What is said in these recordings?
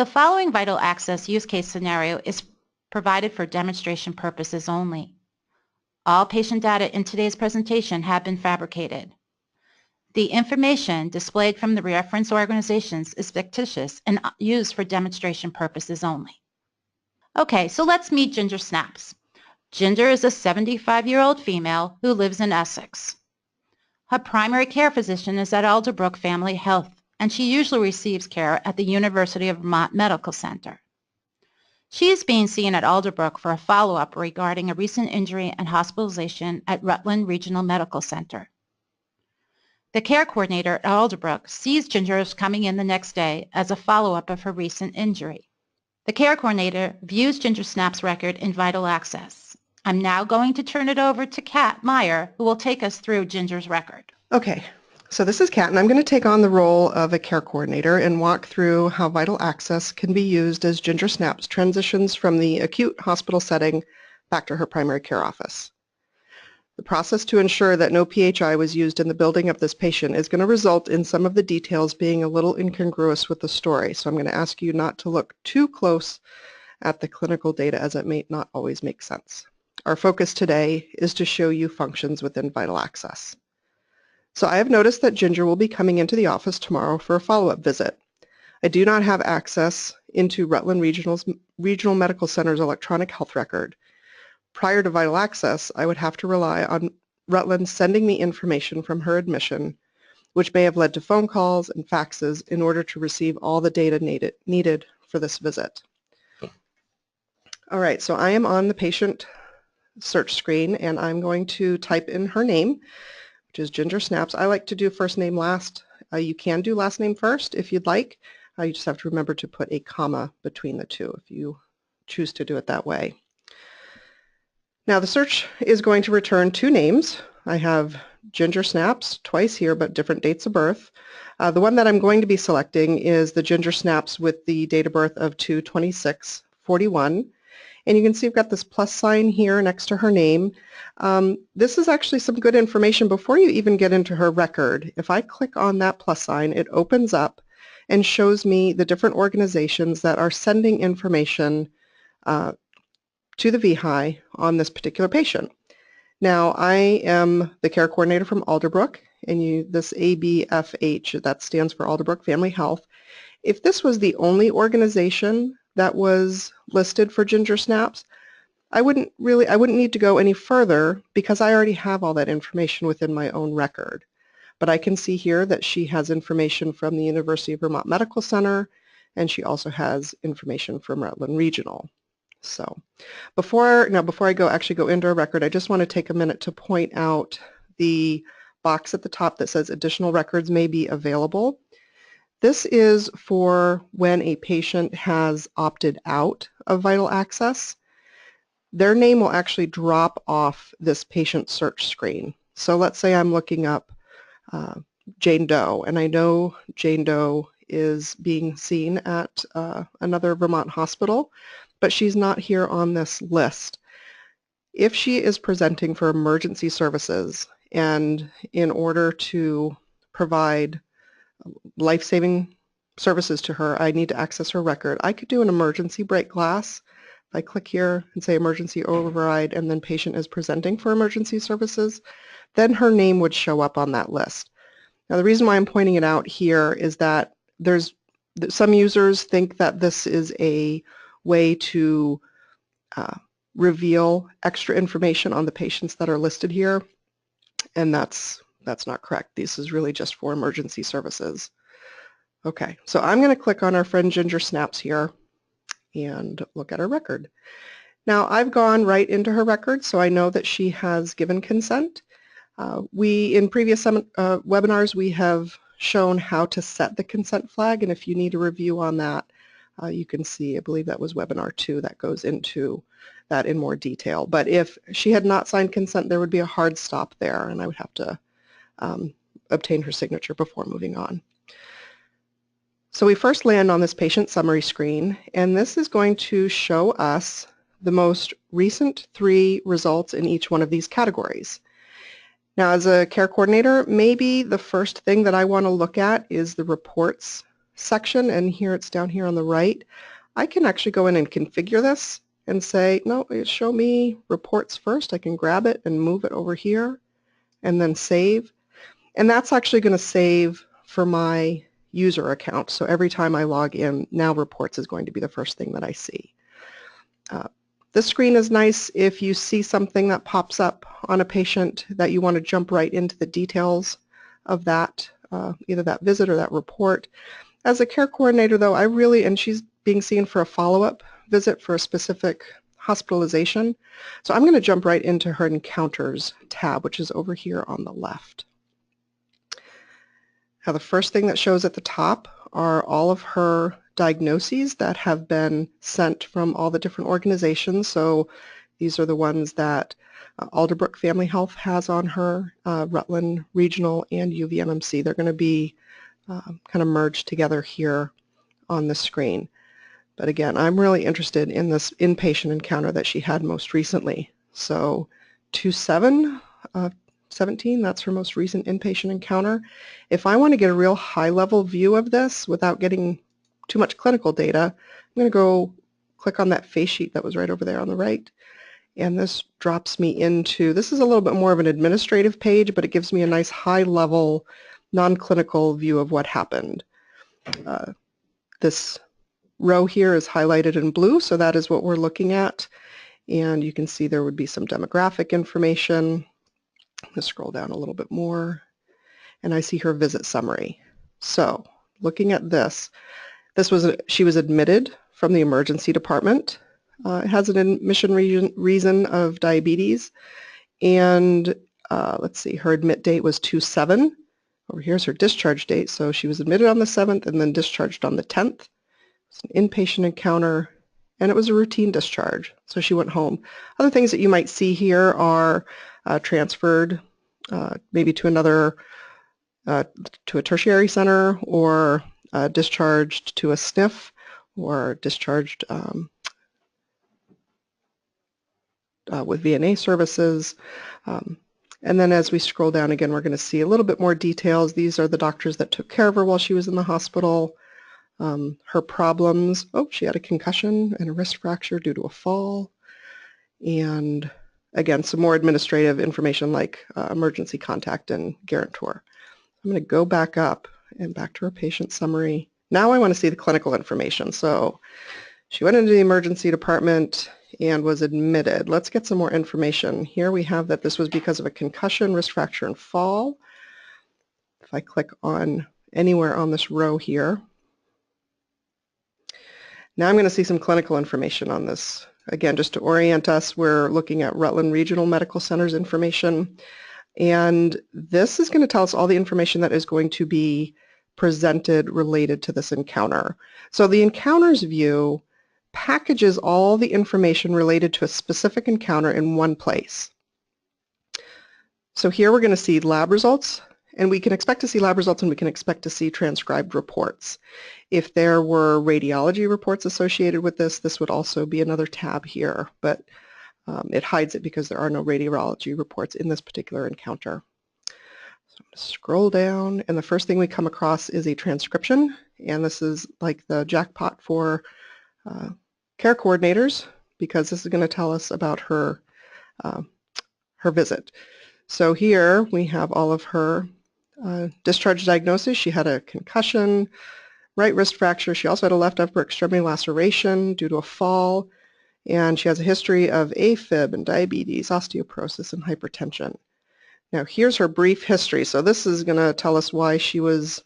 The following VITLAccess use case scenario is provided for demonstration purposes only. All patient data in today's presentation have been fabricated. The information displayed from the reference organizations is fictitious and used for demonstration purposes only. Okay, so let's meet Ginger Snaps. Ginger is a 75-year-old female who lives in Essex. Her primary care physician is at Alderbrook Family Health, and she usually receives care at the University of Vermont Medical Center. She is being seen at Alderbrook for a follow-up regarding a recent injury and hospitalization at Rutland Regional Medical Center. The care coordinator at Alderbrook sees Ginger as coming in the next day as a follow-up of her recent injury. The care coordinator views Ginger Snap's record in VITLAccess. I'm now going to turn it over to Kat Meyer, who will take us through Ginger's record. Okay, so this is Kat, and I'm going to take on the role of a care coordinator and walk through how VITLAccess can be used as Ginger Snaps transitions from the acute hospital setting back to her primary care office. The process to ensure that no PHI was used in the building of this patient is going to result in some of the details being a little incongruous with the story, so I'm going to ask you not to look too close at the clinical data as it may not always make sense. Our focus today is to show you functions within VITLAccess. So I have noticed that Ginger will be coming into the office tomorrow for a follow-up visit. I do not have access into Rutland Regional Medical Center's electronic health record. Prior to VITLAccess, I would have to rely on Rutland sending me information from her admission, which may have led to phone calls and faxes in order to receive all the data needed for this visit. All right, so I am on the patient search screen, and I'm going to type in her name, which is Ginger Snaps. I like to do first name last. You can do last name first if you'd like. You just have to remember to put a comma between the two if you choose to do it that way. Now the search is going to return two names. I have Ginger Snaps twice here, but different dates of birth. The one that I'm going to be selecting is the Ginger Snaps with the date of birth of 2/26/41. And you can see I've got this plus sign here next to her name. This is actually some good information before you even get into her record. If I click on that plus sign, it opens up and shows me the different organizations that are sending information to the VHI on this particular patient. Now I am the care coordinator from Alderbrook, and this ABFH, that stands for Alderbrook Family Health. If this was the only organization that was listed for Ginger Snaps, I wouldn't need to go any further because I already have all that information within my own record. But I can see here that she has information from the University of Vermont Medical Center, and she also has information from Rutland Regional. So before I go into a record, I just want to take a minute to point out the box at the top that says additional records may be available. This is for when a patient has opted out of VITLAccess. Their name will actually drop off this patient search screen. So let's say I'm looking up Jane Doe, and I know Jane Doe is being seen at another Vermont hospital, but she's not here on this list. If she is presenting for emergency services, and in order to provide life-saving services to her, I need to access her record, I could do an emergency break glass. If I click here and say emergency override and then patient is presenting for emergency services, then her name would show up on that list. Now the reason why I'm pointing it out here is that some users think that this is a way to reveal extra information on the patients that are listed here, and that's not correct. This is really just for emergency services. Okay, so I'm going to click on our friend Ginger Snaps here and look at her record. Now I've gone right into her record, so I know that she has given consent. In previous webinars we have shown how to set the consent flag, and if you need a review on that, you can see, I believe that was webinar 2 that goes into that in more detail. But if she had not signed consent, there would be a hard stop there, and I would have to obtain her signature before moving on. So we first land on this patient summary screen, and this is going to show us the most recent 3 results in each one of these categories. Now as a care coordinator, maybe the first thing that I want to look at is the reports section, and here it's down here on the right, I can actually go in and configure this and say, no, show me reports first. I can grab it and move it over here and then save. And that's actually going to save for my user account. So every time I log in, now reports is going to be the first thing that I see. This screen is nice if you see something that pops up on a patient that you want to jump right into the details of that, either that visit or that report. As a care coordinator, though, and she's being seen for a follow-up visit for a specific hospitalization. So I'm going to jump right into her Encounters tab, which is over here on the left. Now, the first thing that shows at the top are all of her diagnoses that have been sent from all the different organizations. So these are the ones that Alderbrook Family Health has on her, Rutland Regional, and UVMMC. They're going to be kind of merged together here on the screen. But again, I'm really interested in this inpatient encounter that she had most recently. So 2/7/17, that's her most recent inpatient encounter. If I want to get a real high-level view of this without getting too much clinical data, I'm going to go click on that face sheet that was right over there on the right. And this drops me into, this is a little bit more of an administrative page, but it gives me a nice high-level, non-clinical view of what happened. This row here is highlighted in blue, so that is what we're looking at. And you can see there would be some demographic information. I'm going to scroll down a little bit more, and I see her visit summary. So looking at this, she was admitted from the emergency department. It has an admission reason of diabetes, and let's see, her admit date was 2/7. Over here's her discharge date, so she was admitted on the 7th and then discharged on the 10th. It's an inpatient encounter, and it was a routine discharge, so she went home. Other things that you might see here are transferred maybe to another, to a tertiary center, or discharged to a SNF, or discharged with VNA services. And then as we scroll down again, we're going to see a little bit more details. These are the doctors that took care of her while she was in the hospital. Her problems, she had a concussion and a wrist fracture due to a fall. And again, some more administrative information like emergency contact and guarantor. I'm going to go back up and back to her patient summary. Now I want to see the clinical information. So she went into the emergency department and was admitted. Let's get some more information. Here we have that this was because of a concussion, wrist fracture, and fall. If I click on anywhere on this row here, now I'm going to see some clinical information on this. Again, just to orient us, we're looking at Rutland Regional Medical Center's information. And this is going to tell us all the information that is going to be presented related to this encounter. So the encounters view packages all the information related to a specific encounter in one place. So here we're going to see lab results, and we can expect to see lab results, and we can expect to see transcribed reports. If there were radiology reports associated with this, this would also be another tab here, but it hides it because there are no radiology reports in this particular encounter. So I'm going to scroll down, and the first thing we come across is a transcription, and this is like the jackpot for care coordinators, because this is going to tell us about her visit. So here we have all of her discharge diagnosis. She had a concussion, right wrist fracture. She also had a left upper extremity laceration due to a fall, and she has a history of AFib and diabetes, osteoporosis, and hypertension. Now here's her brief history. So this is going to tell us why she was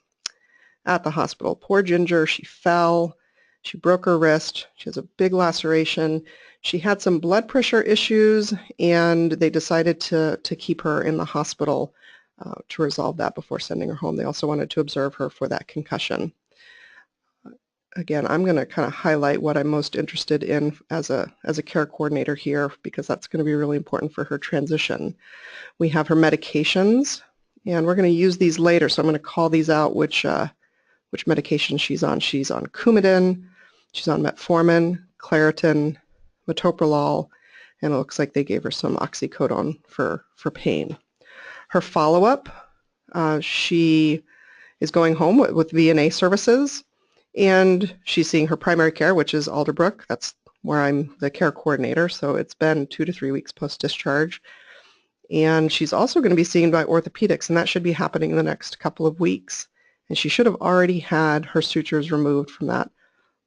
at the hospital. Poor Ginger, she fell, she broke her wrist, she has a big laceration, she had some blood pressure issues, and they decided to keep her in the hospital to resolve that before sending her home. They also wanted to observe her for that concussion. Again, I'm going to kind of highlight what I'm most interested in as a care coordinator here, because that's going to be really important for her transition. We have her medications, and we're going to use these later, so I'm going to call these out which medication she's on. She's on Coumadin, she's on metformin, Claritin, metoprolol, and it looks like they gave her some oxycodone for pain. Her follow-up, she is going home with VNA services. And she's seeing her primary care, which is Alderbrook. That's where I'm the care coordinator, so it's been 2 to 3 weeks post-discharge. And she's also going to be seen by orthopedics, and that should be happening in the next couple of weeks. And she should have already had her sutures removed from that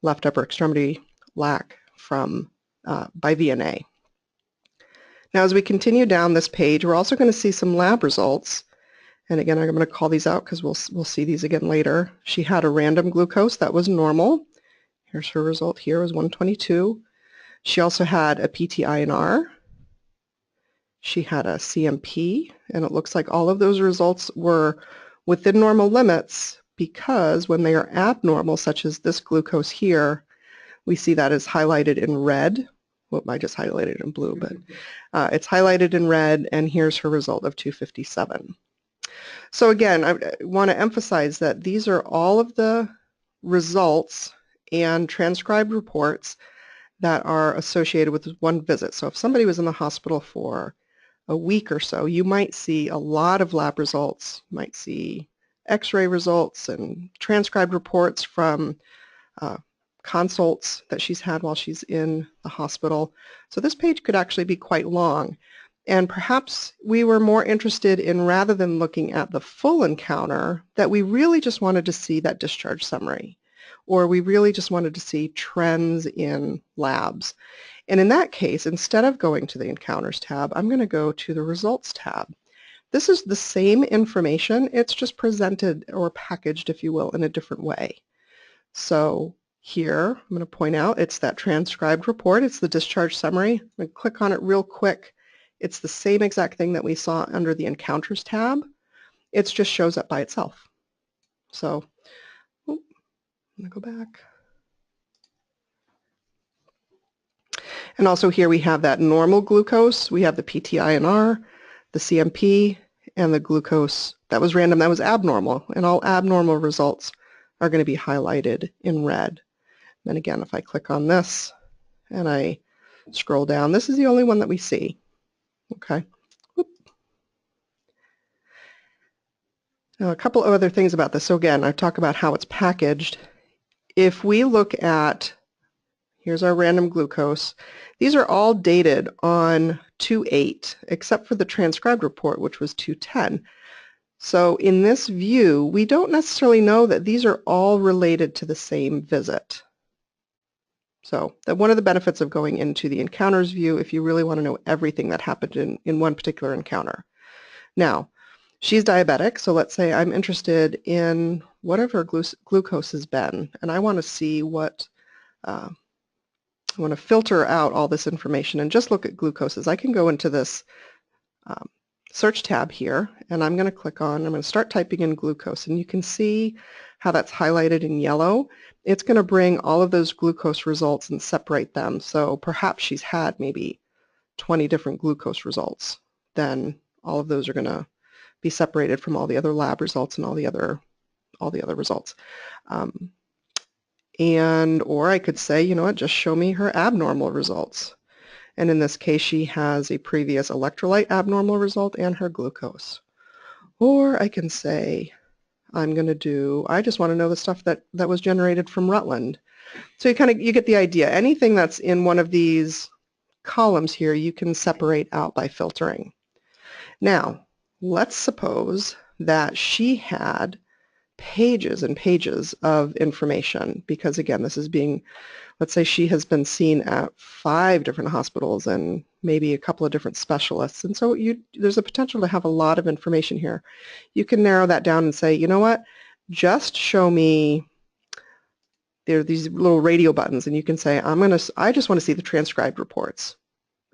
left upper extremity lac from by VNA. Now, as we continue down this page, we're also going to see some lab results. And again, I'm going to call these out because we'll see these again later. She had a random glucose that was normal. Here's her result here, was 122. She also had a PT-INR. She had a CMP, and it looks like all of those results were within normal limits, because when they are abnormal, such as this glucose here, we see that is highlighted in red. Well, I just highlighted it in blue, but it's highlighted in red, and here's her result of 257. So again, I want to emphasize that these are all of the results and transcribed reports that are associated with one visit. So if somebody was in the hospital for a week or so, you might see a lot of lab results. You might see x-ray results and transcribed reports from consults that she's had while she's in the hospital. So this page could actually be quite long. And perhaps we were more interested in, rather than looking at the full encounter, that we really just wanted to see that discharge summary, or we really just wanted to see trends in labs. And in that case, instead of going to the Encounters tab, I'm going to go to the Results tab. This is the same information, it's just presented or packaged, if you will, in a different way. So here, I'm going to point out, it's that transcribed report, it's the discharge summary. I'm going to click on it real quick. It's the same exact thing that we saw under the Encounters tab. It just shows up by itself. So, I'm going to go back. And also here we have that normal glucose. We have the PT-INR, the CMP, and the glucose that was random, that was abnormal. And all abnormal results are going to be highlighted in red. Then again, if I click on this and I scroll down, this is the only one that we see. Okay. Whoop. Now, a couple of other things about this. So again, I talk about how it's packaged. If we look at, here's our random glucose. These are all dated on 2/8, except for the transcribed report, which was 2/10. So in this view, we don't necessarily know that these are all related to the same visit. So one of the benefits of going into the Encounters view, if you really want to know everything that happened in one particular encounter. Now, she's diabetic, so let's say I'm interested in whatever glucose has been, and I want to see what, I want to filter out all this information and just look at glucoses. I can go into this search tab here, and I'm going to click on, I'm going to start typing in glucose, and you can see how that's highlighted in yellow. It's going to bring all of those glucose results and separate them. So perhaps she's had maybe 20 different glucose results. Then all of those are going to be separated from all the other lab results and all the other results. Or I could say, you know what, just show me her abnormal results. And in this case, she has a previous electrolyte abnormal result and her glucose. Or I can say, I just want to know the stuff that was generated from Rutland. So you get the idea. Anything that's in one of these columns here, you can separate out by filtering. Now, let's suppose that she had pages and pages of information, because again, this is being, let's say she has been seen at 5 different hospitals and maybe a couple of different specialists, and so there's a potential to have a lot of information here. You can narrow that down and say, you know what, just show me, there are these little radio buttons, and you can say, I just want to see the transcribed reports.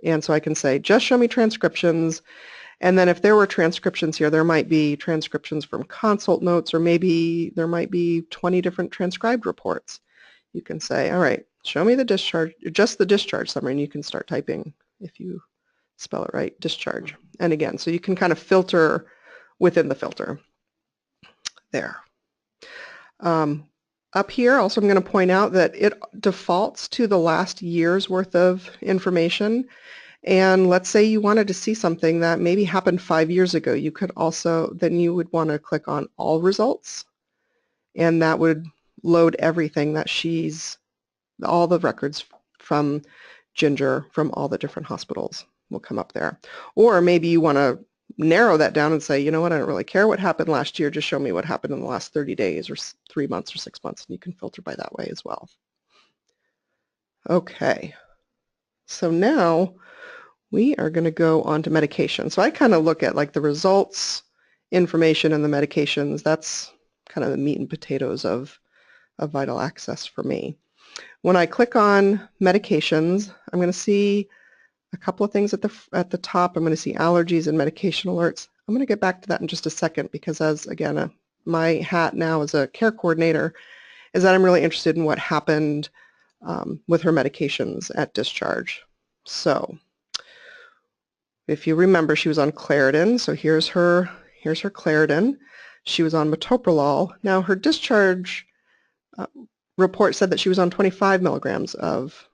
And so I can say, just show me transcriptions. And then if there were transcriptions here, there might be transcriptions from consult notes, or maybe there might be 20 different transcribed reports. You can say, all right, show me the discharge, just the discharge summary, and you can start typing, if you spell it right, discharge. And again, so you can kind of filter within the filter there. Up here, also I'm going to point out that it defaults to the last year's worth of information. And let's say you wanted to see something that maybe happened 5 years ago. You could also, then you would want to click on all results, and that would load everything that all the records from Ginger from all the different hospitals will come up there. Or maybe you want to narrow that down and say, you know what, I don't really care what happened last year, just show me what happened in the last 30 days or 3 months or 6 months, and you can filter by that way as well. Okay, so now we are going to go on to medication. So I kind of look at like the results, information, and the medications. That's kind of the meat and potatoes of VITLaccess for me. When I click on medications, I'm going to see a couple of things at the top. I'm going to see allergies and medication alerts. I'm going to get back to that in just a second because as, again, my hat now as a care coordinator is that I'm really interested in what happened with her medications at discharge. So if you remember, she was on Claritin, so here's her Claritin. She was on metoprolol. Now her discharge report said that she was on 25 milligrams of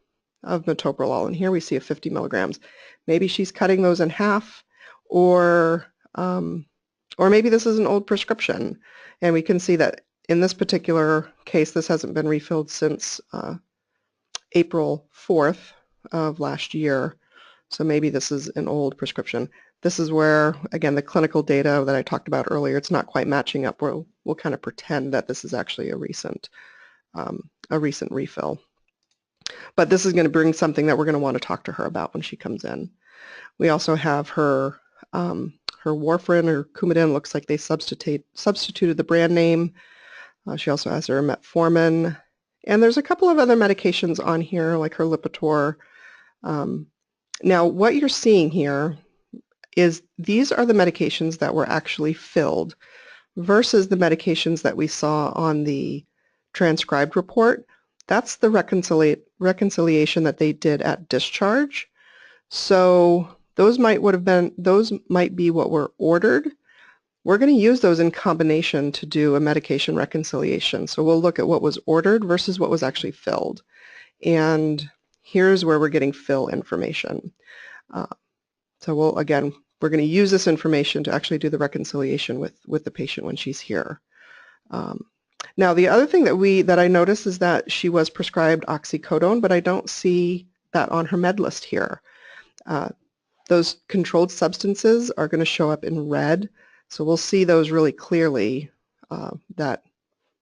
metoprolol, and here we see a 50 milligrams. Maybe she's cutting those in half, or maybe this is an old prescription, and we can see that in this particular case, this hasn't been refilled since April 4th of last year, so maybe this is an old prescription. This is where, again, the clinical data that I talked about earlier, it's not quite matching up. We'll kind of pretend that this is actually a recent refill. But this is going to bring something that we're going to want to talk to her about when she comes in. We also have her warfarin or Coumadin. Looks like they substituted the brand name. She also has her metformin. And there's a couple of other medications on here, like her Lipitor. Now, what you're seeing here is these are the medications that were actually filled versus the medications that we saw on the transcribed report. That's the reconciliation that they did at discharge. So those might be what were ordered. We're going to use those in combination to do a medication reconciliation. So we'll look at what was ordered versus what was actually filled. And here's where we're getting fill information. So we're going to use this information to actually do the reconciliation with the patient when she's here. Now, the other thing that I noticed is that she was prescribed oxycodone, but I don't see that on her med list here. Those controlled substances are going to show up in red, so we'll see those really clearly that,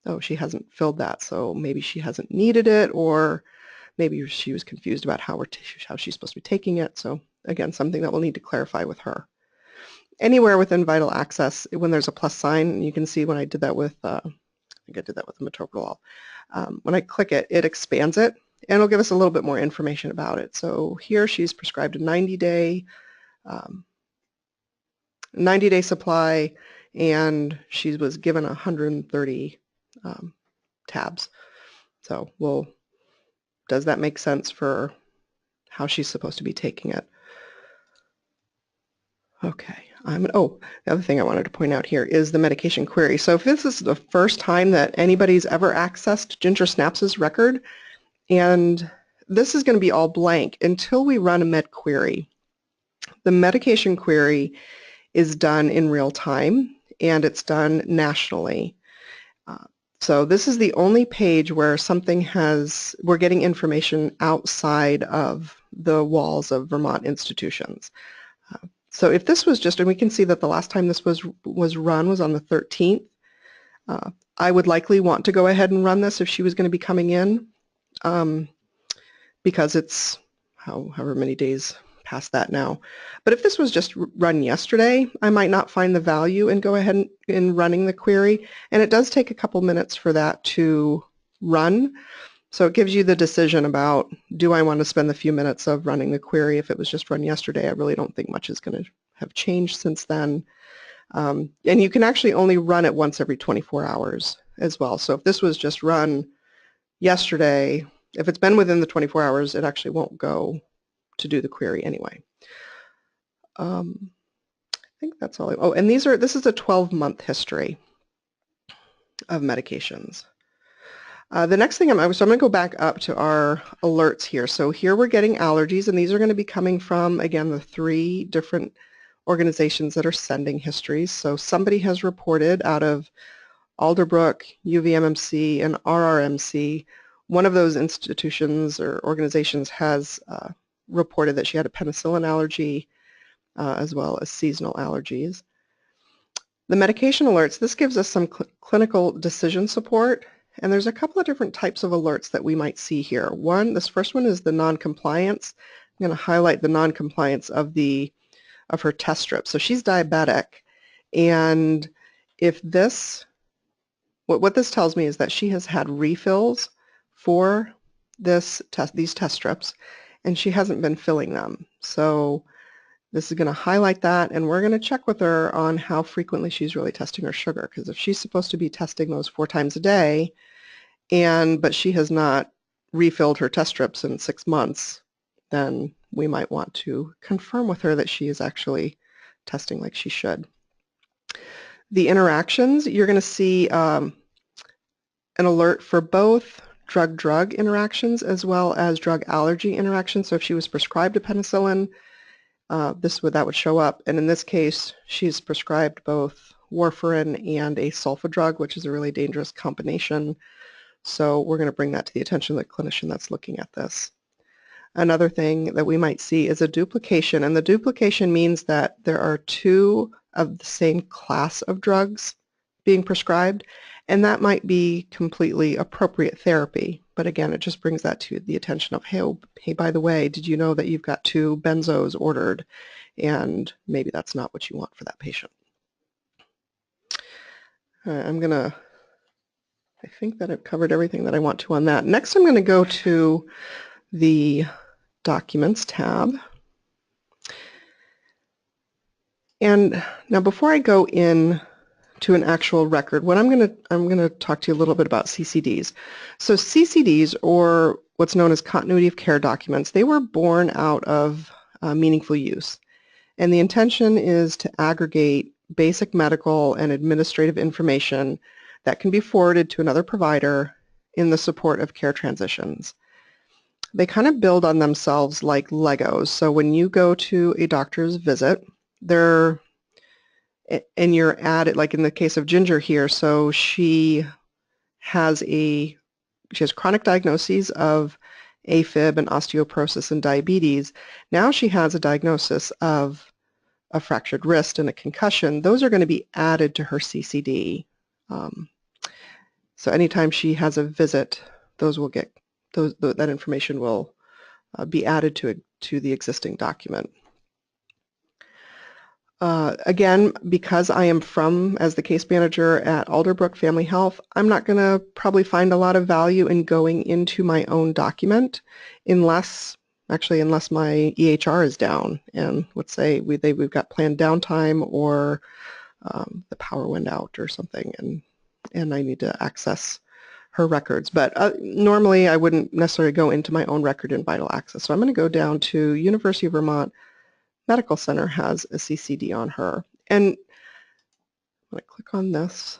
oh, she hasn't filled that, so maybe she hasn't needed it, or maybe she was confused about how she's supposed to be taking it. So again, something that we'll need to clarify with her. Anywhere within VITLaccess, when there's a plus sign, you can see when I did that with, I think I did that with the metoprolol. When I click it, it expands it, and it'll give us a little bit more information about it. So here she's prescribed a 90-day supply, and she was given 130 tabs. So does that make sense for how she's supposed to be taking it? Okay. The other thing I wanted to point out here is the medication query. So if this is the first time that anybody's ever accessed Ginger Snaps' record, and this is going to be all blank until we run a med query. The medication query is done in real time, and it's done nationally. So this is the only page where we're getting information outside of the walls of Vermont institutions. So if this was and we can see that the last time this was run was on the 13th. I would likely want to go ahead and run this if she was going to be coming in, because it's however many days past that now. But if this was just run yesterday, I might not find the value and go ahead in running the query. And it does take a couple minutes for that to run. So it gives you the decision about, do I want to spend the few minutes of running the query? If it was just run yesterday, I really don't think much is going to have changed since then. And you can actually only run it once every 24 hours as well. So if this was just run yesterday, if it's been within the 24 hours, it actually won't go to do the query anyway. I think that's all. And this is a 12-month history of medications. The next thing so I'm going to go back up to our alerts here. So here we're getting allergies, and these are going to be coming from, again, the 3 different organizations that are sending histories. So somebody has reported out of Alderbrook, UVMMC, and RRMC. One of those institutions or organizations has reported that she had a penicillin allergy as well as seasonal allergies. The medication alerts, this gives us some clinical decision support, and there's a couple of different types of alerts that we might see here. This first one is the non-compliance. I'm going to highlight the non-compliance of her test strip. So she's diabetic, and if this, what this tells me is that she has had refills for these test strips, and she hasn't been filling them. So this is going to highlight that, and we're going to check with her on how frequently she's really testing her sugar, because if she's supposed to be testing those 4 times a day, but she has not refilled her test strips in 6 months, then we might want to confirm with her that she is actually testing like she should. The interactions, you're going to see an alert for both drug-drug interactions as well as drug allergy interactions. So if she was prescribed a penicillin, that would show up, and in this case she's prescribed both warfarin and a sulfa drug, which is a really dangerous combination, so we're going to bring that to the attention of the clinician that's looking at this. Another thing that we might see is a duplication, and the duplication means that there are 2 of the same class of drugs being prescribed, and that might be completely appropriate therapy. But again, it just brings that to the attention of, hey, by the way, did you know that you've got 2 benzos ordered, and maybe that's not what you want for that patient. All right, I think that I've covered everything that I want to on that. Next, I'm going to go to the Documents tab. And now before I go in to an actual record, I'm going to talk to you a little bit about CCDs. So CCDs, or what's known as continuity of care documents, they were born out of meaningful use. And the intention is to aggregate basic medical and administrative information that can be forwarded to another provider in the support of care transitions. They kind of build on themselves like Legos. So when you go to a doctor's visit, and you're at it, like in the case of Ginger here, so she has chronic diagnoses of AFib and osteoporosis and diabetes. Now she has a diagnosis of a fractured wrist and a concussion. Those are going to be added to her CCD. So anytime she has a visit, that information will be added to the existing document. Again, because I am as the case manager at Alderbrook Family Health, I'm not going to probably find a lot of value in going into my own document unless my EHR is down, and let's say we've got planned downtime, or the power went out or something, and I need to access her records. But normally I wouldn't necessarily go into my own record in VITLAccess. So I'm going to go down to University of Vermont Medical Center has a CCD on her. And when I click on this,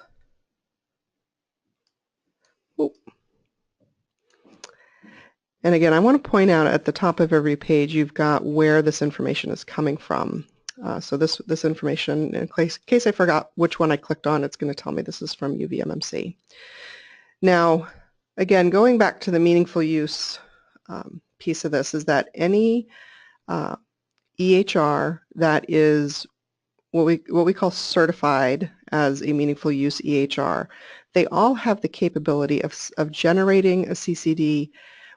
and again, I want to point out at the top of every page, you've got where this information is coming from. So this information, in case I forgot which one I clicked on, it's going to tell me this is from UVMMC. Now, again, going back to the meaningful use piece of this, is that any EHR that is what we call certified as a meaningful use EHR, they all have the capability of generating a CCD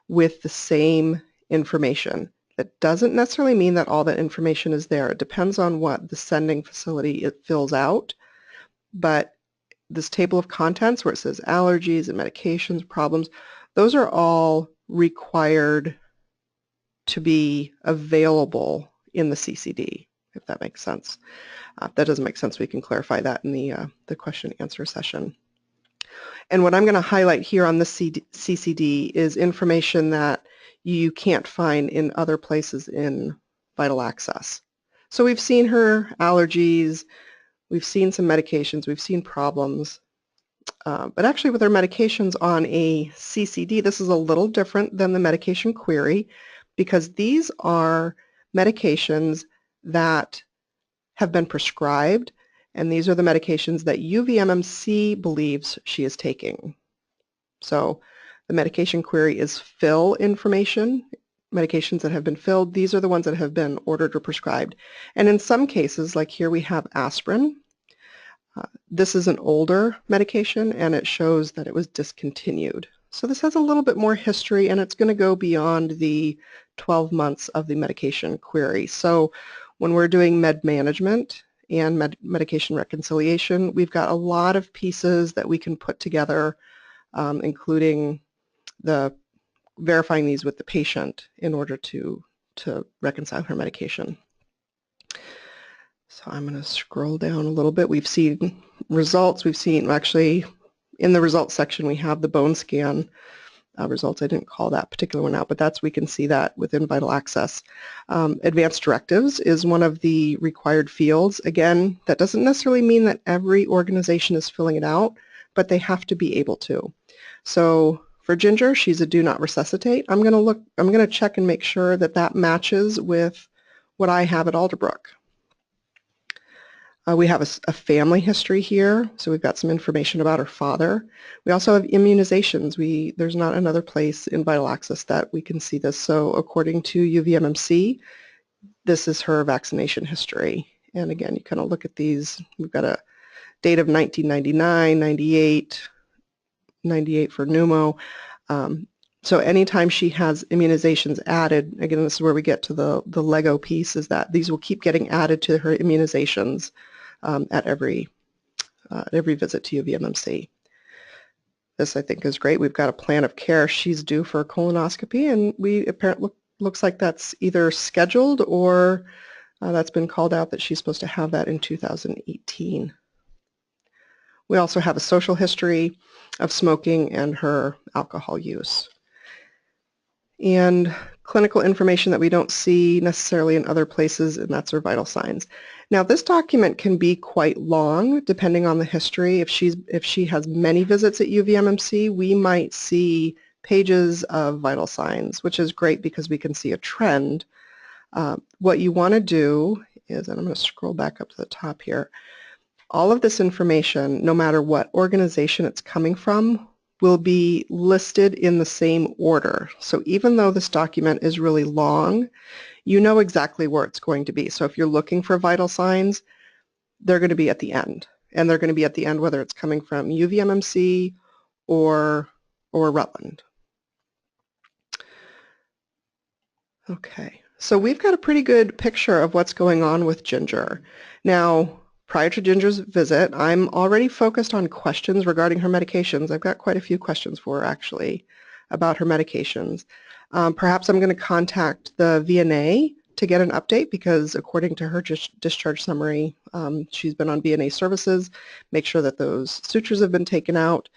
with the same information. That doesn't necessarily mean that all that information is there. It depends on what the sending facility it fills out. But this table of contents where it says allergies and medications, problems, those are all required to be available in the CCD, if that makes sense. If that doesn't make sense, we can clarify that in the question and answer session. And what I'm going to highlight here on the CCD is information that you can't find in other places in VITLAccess. So we've seen her allergies, we've seen some medications, we've seen problems, but actually with her medications on a CCD, this is a little different than the medication query, because these are medications that have been prescribed And these are the medications that UVMMC believes she is taking. So the medication query is fill information, medications that have been filled. These are the ones that have been ordered or prescribed. And in some cases, like here we have aspirin. This is an older medication and it shows that it was discontinued. So this has a little bit more history and it's going to go beyond the 12 months of the medication query. So when we're doing med management and medication reconciliation, we've got a lot of pieces that we can put together, including verifying these with the patient in order to reconcile her medication. So I'm going to scroll down a little bit. We've seen results. We've seen, actually, in the results section, we have the bone scan results. I didn't call that particular one out, but we can see that within VITLAccess. Advanced directives is one of the required fields. Again, that doesn't necessarily mean that every organization is filling it out, but they have to be able to. So for Ginger, she's a do not resuscitate. I'm going to check and make sure that that matches with what I have at Alderbrook. We have a family history here, so we've got some information about her father. We also have immunizations. There's not another place in VITLAccess that we can see this. So according to UVMMC, this is her vaccination history. And again, you kind of look at these. We've got a date of 1999, 98, 98 for pneumo. So anytime she has immunizations added, again, this is where we get to the Lego piece, is that these will keep getting added to her immunizations at every visit to UVMMC. This, I think, is great. We've got a plan of care. She's due for a colonoscopy, and we apparently looks like that's either scheduled or that's been called out that she's supposed to have that in 2018. We also have a social history of smoking and her alcohol use. And clinical information that we don't see necessarily in other places, and that's her vital signs. Now, this document can be quite long depending on the history. If she has many visits at UVMMC, we might see pages of vital signs, which is great because we can see a trend. What you want to do is, and I'm going to scroll back up to the top here, all of this information, no matter what organization it's coming from, will be listed in the same order. So even though this document is really long, you know exactly where it's going to be. So if you're looking for vital signs, they're going to be at the end. And they're going to be at the end whether it's coming from UVMMC or Rutland. Okay, so we've got a pretty good picture of what's going on with Ginger. Now, prior to Ginger's visit, I'm already focused on questions regarding her medications. I've got quite a few questions for her, actually, about her medications. Perhaps I'm going to contact the VNA to get an update because according to her discharge summary, she's been on VNA services, make sure that those sutures have been taken out.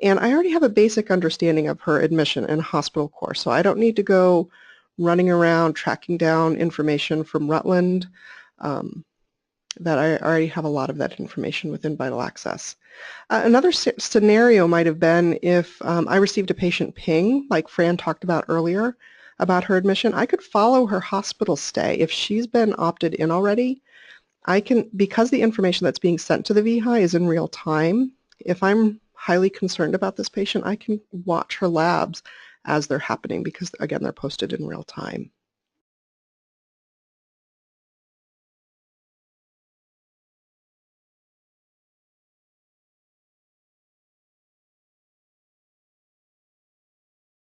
And I already have a basic understanding of her admission and hospital course, so I don't need to go running around tracking down information from Rutland. That I already have a lot of that information within VITLAccess. Another scenario might have been if I received a patient ping, like Fran talked about earlier, about her admission. I could follow her hospital stay. If she's been opted in already, I can, because the information that's being sent to the VHI is in real time, if I'm highly concerned about this patient, I can watch her labs as they're happening because, again, they're posted in real time.